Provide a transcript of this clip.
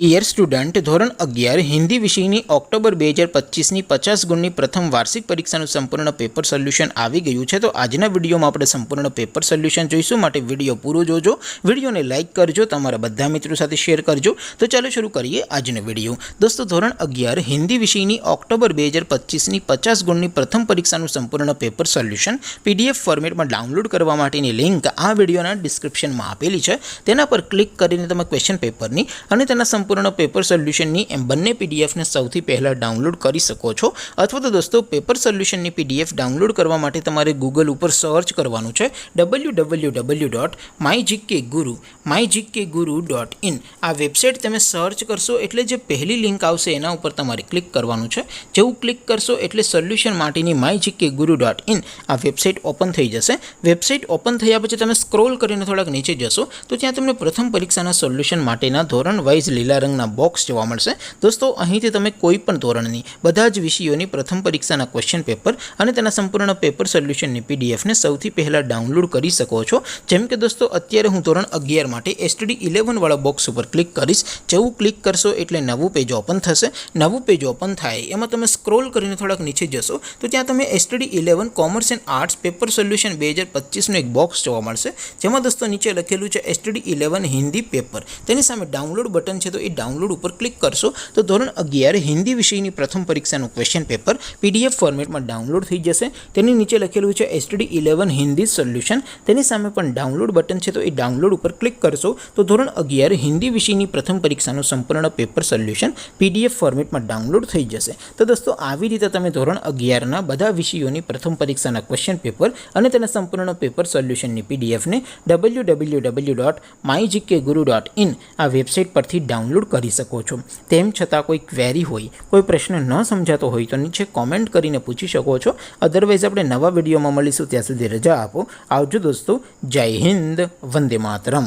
Dear student, ધોરણ 11 હિન્દી વિષયની October 2025ની 50 ગુણની પ્રથમ વાર્ષિક પરીક્ષાનું સંપૂર્ણ પેપર સોલ્યુશન આવી ગયું છે। તો આજના વિડીયોમાં આપણે સંપૂર્ણ પેપર સોલ્યુશન જોઈશું, માટે વિડીયો પૂરો જોજો, વિડીયોને લાઇક કરજો, તમારા બધા મિત્રો સાથે શેર કરજો। તો ચાલો શરૂ કરીએ આજનો વિડીયો। દોસ્તો, ધોરણ 11 હિન્દી વિષયની ઓક્ટોબર 2025ની 50 ગુણની પ્રથમ પરીક્ષાનું સંપૂર્ણ પેપર સોલ્યુશન પીડીએફ ફોર્મેટમાં ડાઉનલોડ કરવા માટેની લિંક આ વિડીયોના ડિસ્ક્રિપ્શનમાં આપેલી છે। તેના પર ક્લિક કરીને તમે ક્વેશ્ચન પેપરની અને તેના સંપૂર્ણ પેપર સોલ્યુશનની એમ બંને પીડીએફને સૌથી પહેલાં ડાઉનલોડ કરી શકો છો। અથવા તો દોસ્તો, પેપર સોલ્યુશનની પીડીએફ ડાઉનલોડ કરવા માટે તમારે ગૂગલ ઉપર સર્ચ કરવાનું છે www.mygkguru.in। આ વેબસાઇટ તમે સર્ચ કરશો એટલે જે પહેલી લિંક આવશે એના ઉપર તમારે ક્લિક કરવાનું છે। જેવું ક્લિક કરશો એટલે સોલ્યુશન માટેની mygkguru.in આ વેબસાઇટ ઓપન થઈ જશે। વેબસાઇટ ઓપન થયા પછી તમે સ્ક્રોલ કરીને થોડાક નીચે જશો તો ત્યાં તમને પ્રથમ પરીક્ષાના સોલ્યુશન માટેના ધોરણ વાઇઝ લીલા રંગના બોક્સ જોવા મળશે। દોસ્તો, અહીંથી તમે કોઈ પણ ધોરણની બધા જ વિષયોની પ્રથમ પરીક્ષાના ક્વેશ્ચન પેપર અને તેના સંપૂર્ણ પેપર સોલ્યુશનની પીડીએફને સૌથી પહેલાં ડાઉનલોડ કરી શકો છો। જેમ કે દોસ્તો, અત્યારે હું ધોરણ 11 માટે STD 11 વાળા બોક્સ ઉપર ક્લિક કરીશ। જેવું ક્લિક કરશો એટલે નવું પેજ ઓપન થશે। નવું પેજ ઓપન થાય એમાં તમે સ્ક્રોલ કરીને થોડાક નીચે જશો તો ત્યાં તમે STD 11 commerce and arts paper solution 2025નું એક બોક્સ જોવા મળશે। જેમાં દોસ્તો નીચે લખેલું છે STD 11 હિન્દી પેપર, તેની સામે ડાઉનલોડ બટન છે, તો એ ડાઉનલોડ ઉપર ક્લિક કરશો તો ધોરણ 11 હિન્દી વિષયની પ્રથમ પરીક્ષાનું ક્વેશ્ચન પેપર પીડીએફ ફોર્મેટમાં ડાઉનલોડ થઈ જશે। તેની નીચે લખેલું છે STD 11 હિન્દી સોલ્યુશન, તેની સામે પણ ડાઉનલોડ બટન છે, તો એ ડાઉનલોડ ઉપર ક્લિક કરશો તો ધોરણ 11 હિન્દી વિષયની પ્રથમ પરીક્ષાનું સંપૂર્ણ પેપર સોલ્યુશન પીડીએફ ફોર્મેટમાં ડાઉનલોડ થઈ જશે। તો દોસ્તો, આવી રીતે તમે ધોરણ 11ના બધા વિષયોની પ્રથમ પરીક્ષાના ક્વેશ્ચન પેપર અને તેના સંપૂર્ણ પેપર સોલ્યુશનની પીડીએફને www.mygkguru.in આ વેબસાઇટ પરથી ડાઉનલોડ કરી શકો છો। તેમ છતાં કોઈ ક્વેરી હોય, કોઈ પ્રશ્ન ન સમજાતો હોય તો નીચે કોમેન્ટ કરીને પૂછી શકો છો। અધરવાઇઝ આપણે નવા વિડીયોમાં મળીશું, ત્યાં સુધી રજા આપો। આવજો દોસ્તો, જય હિન્દ, વંદે માતરમ।